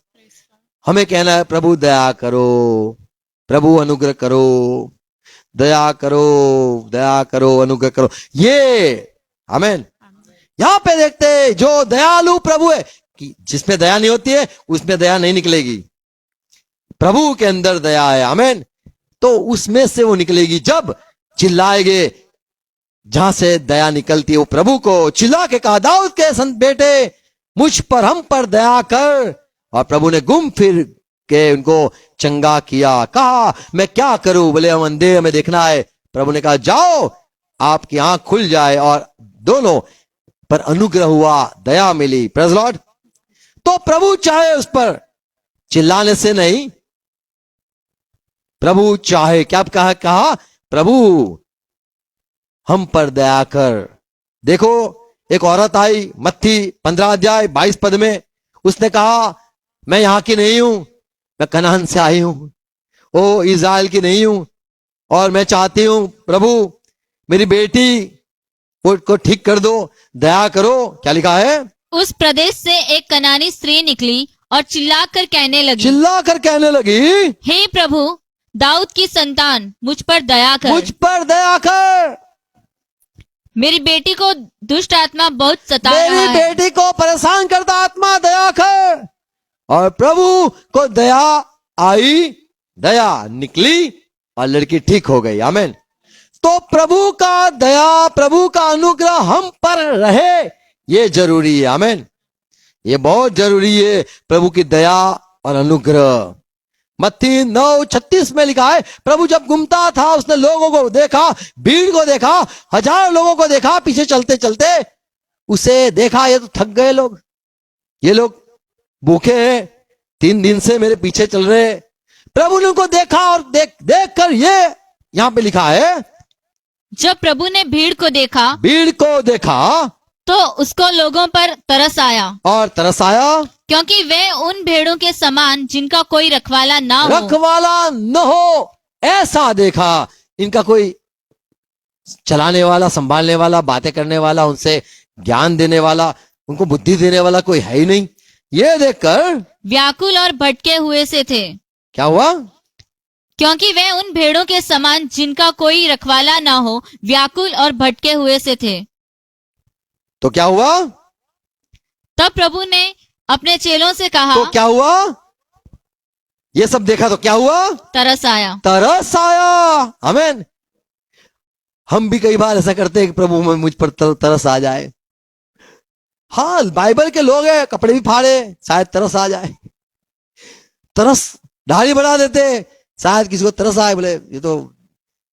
हमें कहना है प्रभु दया करो, प्रभु अनुग्रह करो, दया करो, दया करो, अनुग्रह करो। ये आमीन। यहां पे देखते हैं जो दयालु प्रभु है, कि जिसमें दया नहीं होती है उसमें दया नहीं निकलेगी। प्रभु के अंदर दया है, आमीन, तो उसमें से वो निकलेगी। जब चिल्लाएंगे, जहां से दया निकलती है वो प्रभु को चिल्ला के कहा, दाऊद के संत बेटे मुझ पर, हम पर दया कर। और प्रभु ने घूम फिर के उनको चंगा किया। कहा मैं क्या करूं? बोले हम अंधे, हमें देखना है। प्रभु ने कहा जाओ, आपकी आंख खुल जाए। और दोनों पर अनुग्रह हुआ, दया मिली। Praise Lord. तो प्रभु चाहे उस पर चिल्लाने से नहीं, प्रभु चाहे क्या कहा? प्रभु हम पर दया कर। देखो एक औरत आई, मत्ती 15:22 में, उसने कहा मैं यहां की नहीं हूं, मैं कनान से आई हूं, ओ इज़राइल की नहीं हूं, और मैं चाहती हूं प्रभु मेरी बेटी को ठीक कर दो, दया करो। क्या लिखा है? उस प्रदेश से एक कनानी स्त्री निकली और चिल्लाकर कहने लगी, चिल्ला कर कहने लगी, हे प्रभु, दाऊद की संतान, मुझ पर दया कर। मुझ पर दया कर, मेरी बेटी को दुष्ट आत्मा बहुत सता रहा मेरी है। बेटी को परेशान करता आत्मा, दया कर। और प्रभु को दया आई, दया निकली और लड़की ठीक हो गई। आमीन। तो प्रभु का दया, प्रभु का अनुग्रह हम पर रहे, ये जरूरी है। आमीन। ये बहुत जरूरी है, प्रभु की दया और अनुग्रह। मत्ती 9:36 में लिखा है, प्रभु जब घूमता था उसने लोगों को देखा, भीड़ को देखा, 1000 लोगों को देखा पीछे चलते चलते। उसे देखा, ये तो थक गए लोग, ये लोग भूखे हैं, 3 दिन से मेरे पीछे चल रहे। प्रभु ने उनको देखा और देख कर ये यहां पे लिखा है, जब प्रभु ने भीड़ को देखा तो उसको लोगों पर तरस आया, और तरस आया, क्योंकि वे उन भेड़ों के समान जिनका कोई रखवाला ना हो। रखवाला न हो, ऐसा देखा। इनका कोई चलाने वाला, संभालने वाला, बातें करने वाला, उनसे ज्ञान देने वाला, उनको बुद्धि देने वाला कोई है ही नहीं। ये देखकर व्याकुल और भटके हुए से थे, क्या हुआ? क्योंकि वे उन भेड़ों के समान जिनका कोई रखवाला ना हो, व्याकुल और भटके हुए से थे। तो क्या हुआ? तब प्रभु ने अपने चेलों से कहा, तो क्या हुआ? ये सब देखा तो क्या हुआ? तरस आया। तरस आया। आमीन। हम भी कई बार ऐसा करते हैं कि प्रभु में मुझ पर तरस आ जाए। हाँ, बाइबल के लोग हैं, कपड़े भी फाड़े, शायद तरस आ जाए। तरस दाढ़ी बढ़ा देते, शायद किसी को तरस आए, बोले ये तो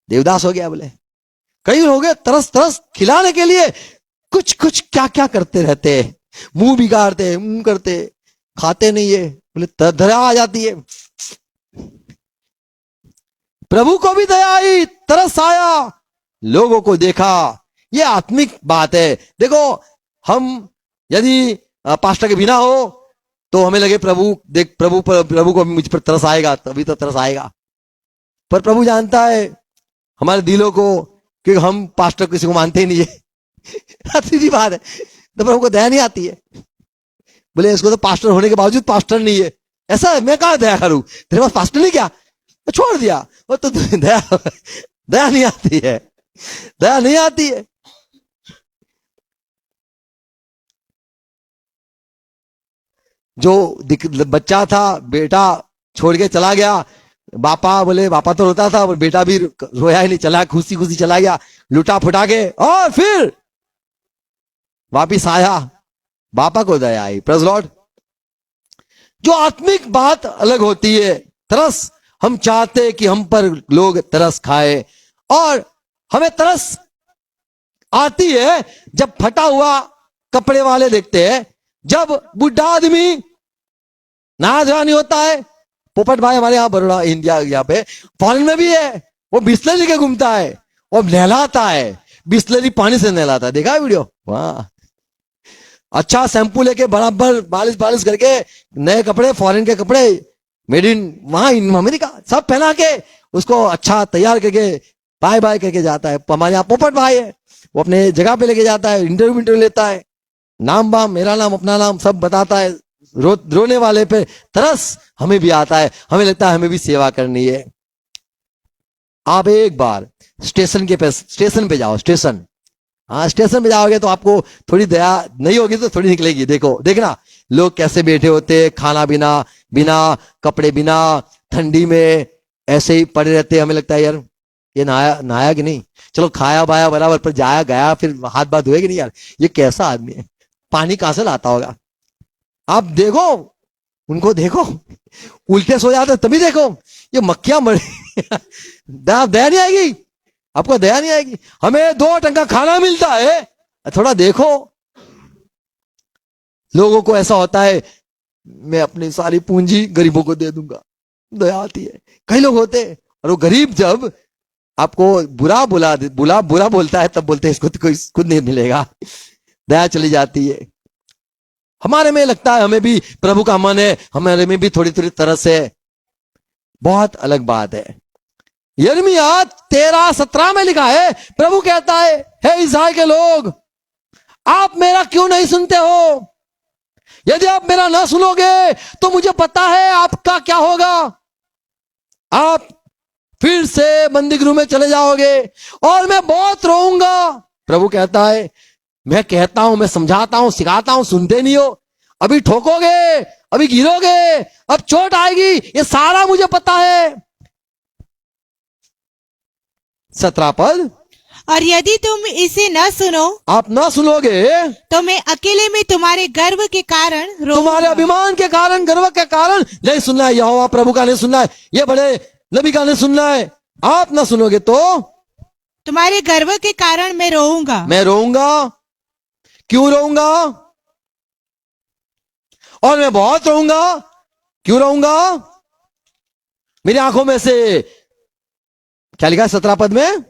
देवदास हो गया। बोले कई लोग तरस खिलाने के लिए कुछ क्या करते रहते, मुंह बिगाड़ते, मुंह करते, खाते नहीं है, बोले दया आ जाती है। प्रभु को भी दया आई, तरस आया, लोगों को देखा। ये आत्मिक बात है। देखो, हम यदि पास्टर के बिना हो तो हमें लगे प्रभु को मुझ पर तरस आएगा, तभी तो तरस आएगा। पर प्रभु जानता है हमारे दिलों को, क्योंकि हम पास्टर किसी को मानते ही नहीं है। सीधी बात है। तो प्रभु को दया नहीं आती है। बोले इसको तो पास्टर होने के बावजूद पास्टर नहीं है, ऐसा है, मैं कहां दया करूं, तेरे पास पास्टर नहीं क्या, तो छोड़ दिया। वो तो दया नहीं आती है, दया नहीं आती है। जो बच्चा था, बेटा छोड़ के चला गया, बोले बापा तो रोता था, और बेटा भी रोया ही नहीं, चला खुशी खुशी चला गया, लुटा फुटा के, और फिर वापिस आया। बापा को दया आई। Praise Lord. जो आत्मिक बात अलग होती है। तरस, हम चाहते कि हम पर लोग तरस खाए, और हमें तरस आती है जब फटा हुआ कपड़े वाले देखते हैं, जब बुढ़ा आदमी नहा धोया नहीं होता है। पोपट भाई हमारे यहाँ बड़ोड़ा, इंडिया, यहाँ पे फॉरेन में भी है, वो बिस्लरी के घूमता है और नहलाता है, बिस्लरी पानी से नहलाता है। देखा है वीडियो? वाह, अच्छा शैम्पू लेके बराबर बालिश करके, नए कपड़े, फॉरेन के कपड़े, मेड इन वहां इन अमेरिका, सब पहना के उसको अच्छा तैयार करके बाय बाय करके जाता है। हमारे यहाँ पोपट भाई है, वो अपने जगह पे लेके जाता है, इंटरव्यू लेता है, नाम बाम, मेरा नाम, अपना नाम सब बताता है। रोने वाले पे तरस हमें भी आता है, हमें लगता है हमें भी सेवा करनी है। आप एक बार स्टेशन पे जाओ, स्टेशन, हाँ स्टेशन पे जाओगे तो आपको थोड़ी दया नहीं होगी तो थोड़ी निकलेगी। देखना लोग कैसे बैठे होते, खाना बिना कपड़े बिना, ठंडी में ऐसे ही पड़े रहते। हमें लगता है यार ये नहाया कि नहीं, चलो खाया बाया बराबर, पर जाया गया फिर हाथ बात धोए कि नहीं, यार ये कैसा आदमी है, पानी कहां से लाता होगा। आप देखो, उनको देखो, उल्टे सो जाते तभी देखो, ये मक्खियां मर दया नहीं आएगी आपको, दया नहीं आएगी। हमें 2 टंग का खाना मिलता है, थोड़ा देखो। लोगों को ऐसा होता है मैं अपनी सारी पूंजी गरीबों को दे दूंगा, दया आती है। कई लोग होते हैं, और वो गरीब जब आपको बुरा बोलता है तब बोलते हैं इसको तो कोई खुद नहीं मिलेगा, दया चली जाती है। हमारे में लगता है हमें भी प्रभु का मन है, हमारे में भी थोड़ी तरह से, बहुत अलग बात है। यिर्मयाह 13:17 में लिखा है, प्रभु कहता है, हे इस्राएल के लोग, आप मेरा क्यों नहीं सुनते हो? यदि आप मेरा ना सुनोगे तो मुझे पता है आपका क्या होगा। आप फिर से बंदीगृह में चले जाओगे और मैं बहुत रोऊंगा। प्रभु कहता है, मैं कहता हूं, मैं समझाता हूं, सिखाता हूं, सुनते नहीं हो। अभी ठोकोगे, अभी गिरोगे, अब चोट आएगी, ये सारा मुझे पता है। 17 पद, और यदि तुम इसे न सुनो आप ना सुनोगे तो मैं अकेले में तुम्हारे गर्व के कारण तुम्हारे रोऊंगा। अभिमान के कारण, गर्व के कारण नहीं सुनना है। यहोवा प्रभु का नहीं सुनना है, ये बड़े नबी का नहीं सुनना है। आप ना सुनोगे तो तुम्हारे गर्व के कारण मैं रोऊंगा। मैं रोऊंगा। क्यों रोऊंगा? और मैं बहुत रोऊंगा। क्यों रोऊंगा? मेरी आंखों में से, क्या लिखा है 17 पद में?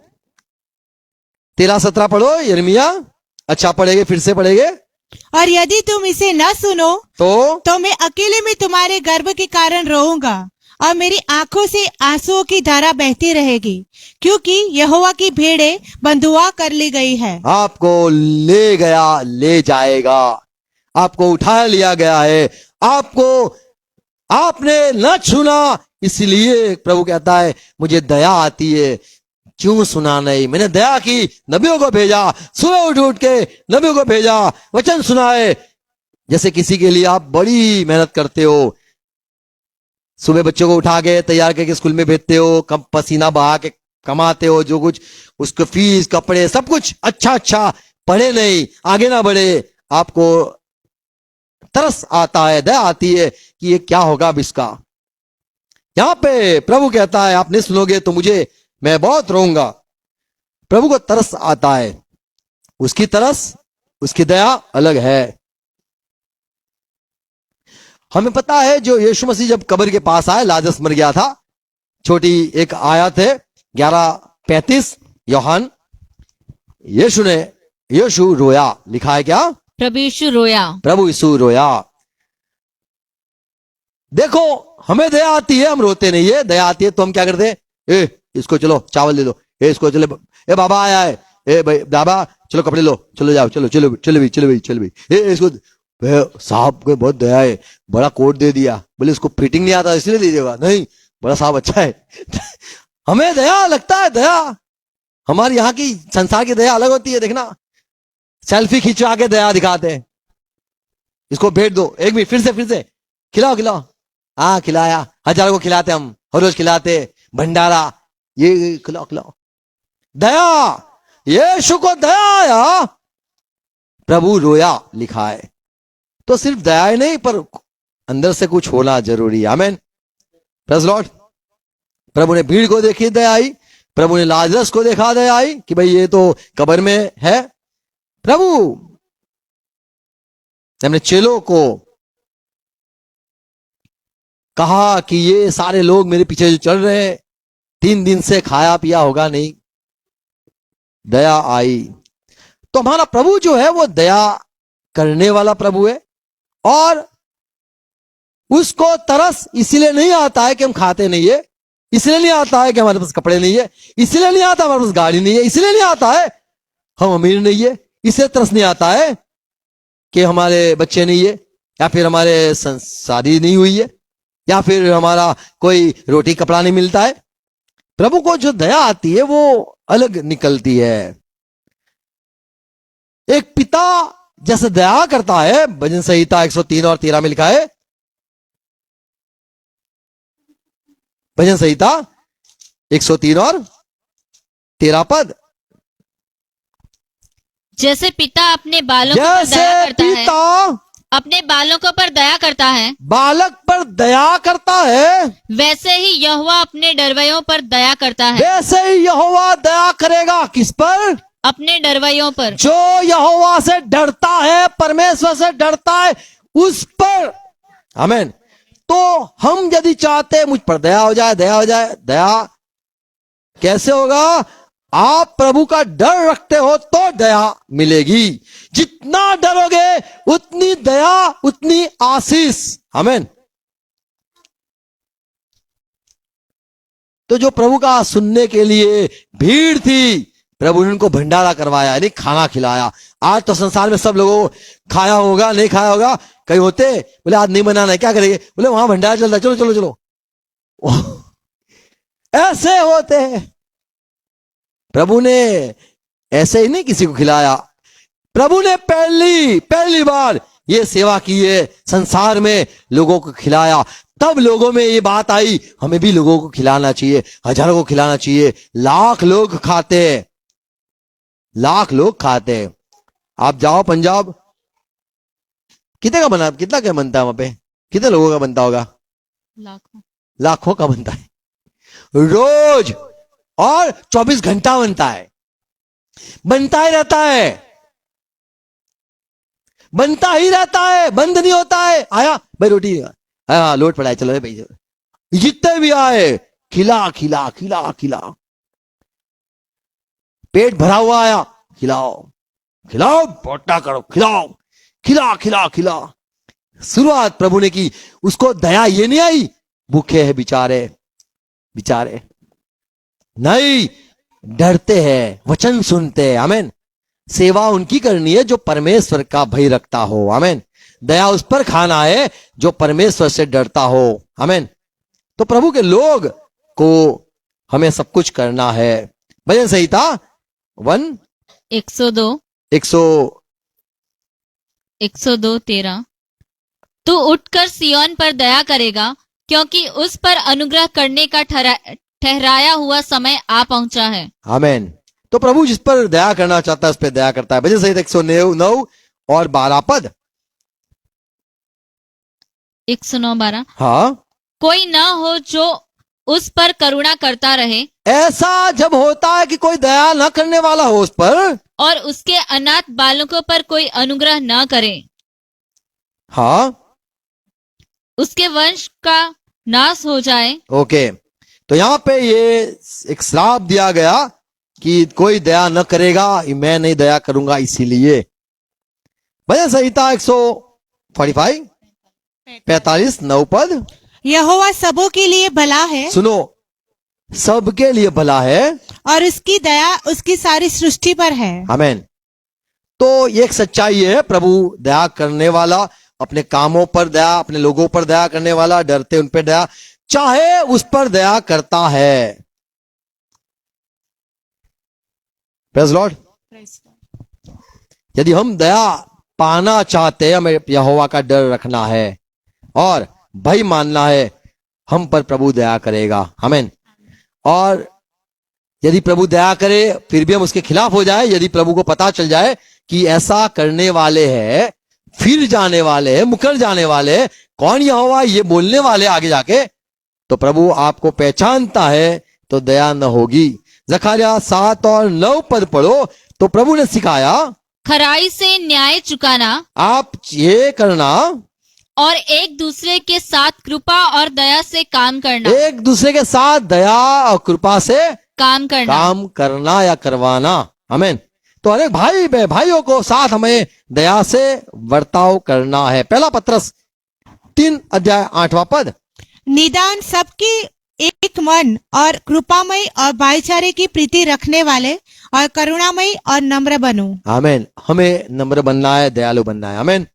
13-17 पढ़ो यिर्मयाह। अच्छा पढ़ेंगे, फिर से पढ़ेंगे। और यदि तुम इसे न सुनो तो मैं अकेले में तुम्हारे गर्व के कारण रोऊंगा और मेरी आंखों से आंसुओं की धारा बहती रहेगी, क्योंकि यहोवा की भेड़ें बंधुआ कर ली गई है। आपको ले गया, ले जाएगा। आपको उठा लिया गया है। आपको, आपने न सुना, इसलिए प्रभु कहता है, मुझे दया आती है। क्यों सुना नहीं? मैंने दया की, नबियों को भेजा, सुबह उठ उठ के नबियों को भेजा, वचन सुनाए। जैसे किसी के लिए आप बड़ी मेहनत करते हो, सुबह बच्चों को उठा के तैयार करके स्कूल में भेजते हो, कम पसीना बहा के कमाते हो, जो कुछ उसको फीस, कपड़े, सब कुछ अच्छा, पढ़े नहीं, आगे ना बढ़े, आपको तरस आता है, दया आती है कि ये क्या होगा अब इसका। यहां पे प्रभु कहता है, आप नहीं सुनोगे तो मैं बहुत रोऊंगा। प्रभु को तरस आता है। उसकी तरस, उसकी दया अलग है। हमें पता है, जो यीशु मसीह जब कब्र के पास आए, लाजरस मर गया था। छोटी एक आयत है 11:35 यूहन्ना, यीशु रोया, लिखा है क्या? प्रभु यीशु रोया। प्रभु यीशु रोया। देखो, हमें दया आती है, हम रोते नहीं है। दया आती है तो हम क्या करते हैं? इसको चलो चावल दे दो, इसको चलो, बाबा आया है, भाई बाबा चलो कपड़े लो, चलो जाओ, चलो भाई, इसको साहब को बहुत दया है, बड़ा कोट दे दिया, बोले इसको फिटिंग नहीं आता इसलिए दे देगा, नहीं बड़ा साहब अच्छा है। हमें दया लगता है। दया हमारे यहाँ की, संसार की दया अलग होती है। देखना, सेल्फी खिंचवा के दया दिखाते हैं। इसको भेज दो, एक मिनट, फिर से खिलाओ। हाँ खिलाया, हजारों को खिलाते, हम हर रोज खिलाते, भंडारा, ये खिलाओ। दया, यीशु को दया आया, प्रभु रोया, लिखा है। तो सिर्फ दया ही नहीं, पर अंदर से कुछ होना जरूरी है। आमीन, प्रेज़ लॉर्ड। प्रभु ने भीड़ को देखी, दया आई। प्रभु ने लाजरस को देखा, दया आई कि भाई ये तो कब्र में है। प्रभु हमने चेलों को कहा कि ये सारे लोग मेरे पीछे जो चल रहे हैं, 3 दिन से खाया पिया होगा नहीं। दया आई। तो हमारा प्रभु जो है वो दया करने वाला प्रभु है। और उसको तरस इसलिए नहीं आता है कि हम खाते नहीं है, इसलिए नहीं आता है कि हमारे पास कपड़े नहीं है, इसलिए नहीं आता हमारे पास गाड़ी नहीं है, इसलिए नहीं आता है हम अमीर नहीं है, इसलिए तरस नहीं आता है कि हमारे बच्चे नहीं है, या फिर हमारे शादी नहीं हुई है, या फिर हमारा कोई रोटी कपड़ा नहीं मिलता है। प्रभु को जो दया आती है वो अलग निकलती है। एक पिता जैसे दया करता है, भजन संहिता 103 और 13 में लिखा है। भजन संहिता 103 और 13 पद, जैसे पिता अपने बालों पर दया करता है, अपने बालकों पर दया करता है, बालक पर दया करता है, वैसे ही यहोवा अपने डरवैयों पर दया करता है। वैसे ही यहोवा दया करेगा। किस पर? अपने डरवैयों पर। जो यहोवा से डरता है, परमेश्वर से डरता है, उस पर। आमीन। तो हम यदि चाहते मुझ पर दया हो जाए, दया हो जाए, दया कैसे होगा? आप प्रभु का डर रखते हो तो दया मिलेगी। जितना डरोगे उतनी दया, उतनी आशीष। आमीन। तो जो प्रभु का सुनने के लिए भीड़ थी, प्रभु ने उनको भंडारा करवाया, यानी खाना खिलाया। आज तो संसार में सब लोगों खाया होगा, नहीं खाया होगा, कहीं होते बोले आज नहीं बनाना है, क्या करेंगे, बोले वहां भंडारा चल रहा है, चलो चलो चलो। ऐसे होते हैं। प्रभु ने ऐसे ही नहीं किसी को खिलाया। प्रभु ने पहली बार ये सेवा की है, संसार में लोगों को खिलाया। तब लोगों में ये बात आई, हमें भी लोगों को खिलाना चाहिए, हजारों को खिलाना चाहिए। लाख लोग खाते हैं, लाख लोग खाते हैं। आप जाओ पंजाब, कितना क्या बनता है वहां पे, कितने लोगों का बनता होगा, लाखों का बनता है रोज, और 24 घंटा बनता है, बनता ही रहता है, बनता ही रहता है, बंद नहीं होता है। आया भाई रोटी, हाँ लोट पड़ा है, चलो भाई, जितने भी आए खिला खिला खिला खिला, पेट भरा हुआ आया, खिलाओ खिलाओ, पोटा करो, खिलाओ, खिला खिला खिला। शुरुआत प्रभु ने की, उसको दया ये नहीं आई भूखे हैं बेचारे, बेचारे नहीं, डरते हैं, वचन सुनते हैं। आमीन। सेवा उनकी करनी है जो परमेश्वर का भय रखता हो। आमीन। दया उस पर खाना है जो परमेश्वर से डरता हो। आमीन। तो प्रभु के लोग को हमें सब कुछ करना है। भजन संहिता 102 102:13 तू उठकर सिय्योन पर दया करेगा, क्योंकि उस पर अनुग्रह करने का ठहराया हुआ समय आ पहुंचा है। आमीन। तो प्रभु जिस पर दया करना चाहता है उस पर दया करता है। भजन संहिता 109 और 12 पद। 109:12 हाँ, कोई न हो जो उस पर करुणा करता रहे, ऐसा जब होता है कि कोई दया न करने वाला हो उस पर, और उसके अनाथ बालकों पर कोई अनुग्रह न करे, हाँ, उसके वंश का नाश हो जाए। ओके। तो यहां पे ये एक श्राप दिया गया कि कोई दया न करेगा, मैं नहीं दया करूंगा, इसीलिए। भजन संहिता 145 9 पद। यहोवा सबों के लिए भला है, सुनो, सबके लिए भला है, और उसकी दया उसकी सारी सृष्टि पर है। आमीन। तो ये एक सच्चाई है, प्रभु दया करने वाला, अपने कामों पर दया, अपने लोगों पर दया करने वाला, डरते उन पर दया, चाहे उस पर दया करता है। Praise Lord. यदि हम दया पाना चाहते हैं, हमें यहोवा का डर रखना है और भय मानना है, हम पर प्रभु दया करेगा। आमीन। और यदि प्रभु दया करे फिर भी हम उसके खिलाफ हो जाए, यदि प्रभु को पता चल जाए कि ऐसा करने वाले हैं, फिर जाने वाले हैं, मुकर जाने वाले हैं, कौन यहोवा, ये बोलने वाले आगे जाके, तो प्रभु आपको पहचानता है, तो दया न होगी। जकरिया 7 और 9 पद पढ़ो। तो प्रभु ने सिखाया, खराई से न्याय चुकाना, आप ये करना, और एक दूसरे के साथ कृपा और दया से काम करना, एक दूसरे के साथ दया और कृपा से काम करना या करवाना। आमीन। तो अनेक भाइयों को साथ हमें दया से वर्ताव करना है। पहला पत्रस 3 अध्याय 8वां पद। निदान सबकी एक मन और कृपामय और भाईचारे की प्रीति रखने वाले और करुणामय और नम्र बनो। आमीन। हमें नम्र बनना है, दयालु बनना है। आमीन।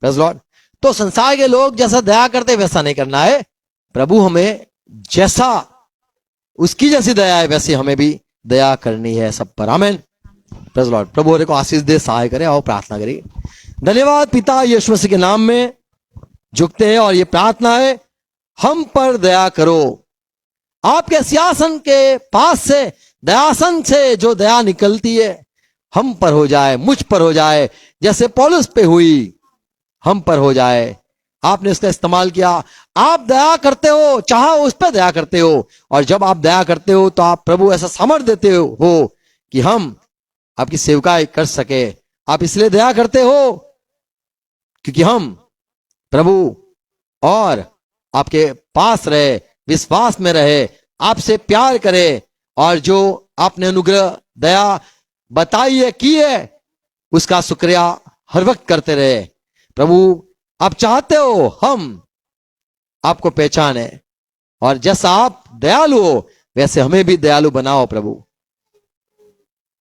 Praise Lord. तो संसार के लोग जैसा दया करते वैसा नहीं करना है। प्रभु हमें जैसा, उसकी जैसी दया है वैसे हमें भी दया करनी है सब पर। आमीन। Praise Lord. प्रभु हमारे को आशीष दे, सहाय करे। आओ प्रार्थना करिए। धन्यवाद पिता यीशु मसीह के नाम में झुकते हैं और ये प्रार्थना है, हम पर दया करो। आपके सिंहासन के पास से, दयासन से जो दया निकलती है, हम पर हो जाए, मुझ पर हो जाए, जैसे पौलुस पे हुई, हम पर हो जाए। आपने इसका इस्तेमाल किया। आप दया करते हो, चाहा उस पर दया करते हो, और जब आप दया करते हो तो आप प्रभु ऐसा सामर्थ्य देते हो कि हम आपकी सेवकाई कर सके। आप इसलिए दया करते हो क्योंकि हम प्रभु और आपके पास रहे, विश्वास में रहे, आपसे प्यार करे, और जो आपने अनुग्रह दया बताई है, की है, उसका शुक्रिया हर वक्त करते रहे। प्रभु आप चाहते हो हम आपको पहचाने, और जैसा आप दयालु हो वैसे हमें भी दयालु बनाओ प्रभु।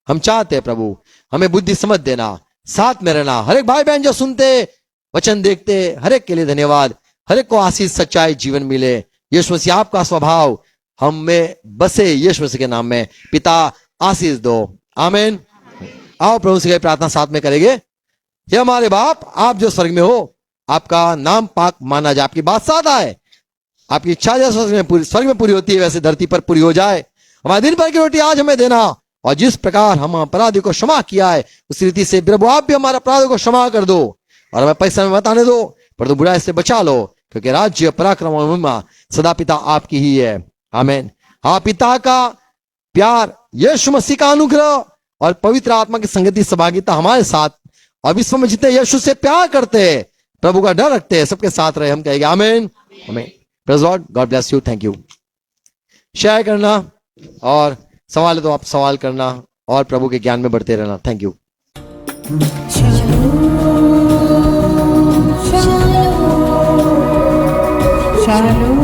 हम चाहते हैं प्रभु, हमें बुद्धि समझ देना, साथ में रहना। हर एक भाई बहन जो सुनते वचन देखते, हर एक के लिए धन्यवाद। हर एक को आशीष सच्चाई जीवन मिले। यीशु मसीह आपका स्वभाव हम में बसे, यीशु मसीह के नाम में पिता आशीष दो, आमीन। आओ प्रभु से प्रार्थना साथ में करेंगे। हे हमारे बाप, आप जो स्वर्ग में हो, आपका नाम पाक माना जाए, आपकी बात सादा है, आपकी इच्छा जैसे स्वर्ग में पूरी होती है वैसे धरती पर पूरी हो जाए। हमारे दिन भर की रोटी आज हमें देना, और जिस प्रकार हम अपराधी को क्षमा किया है उस रीति से प्रभु आप भी हमारे अपराधों को क्षमा कर दो, और हमें पैसा में बताने दो, पर तो बुराई से बचा लो, क्योंकि राज्य पराक्रम और महिमा सदा पिता आपकी ही है, आमीन। हाँ, पिता का प्यार, यीशु मसीह का अनुग्रह और पवित्र आत्मा की संगति सहभागिता हमारे साथ और विश्व में जितने यीशु से प्यार करते हैं, प्रभु का डर रखते हैं, सबके साथ रहे। हम कहेंगे आमीन, आमीन। Praise Lord, God bless you, thank you. Share करना और सवाल है तो आप सवाल करना और प्रभु के ज्ञान में बढ़ते रहना। Thank you. Shalom.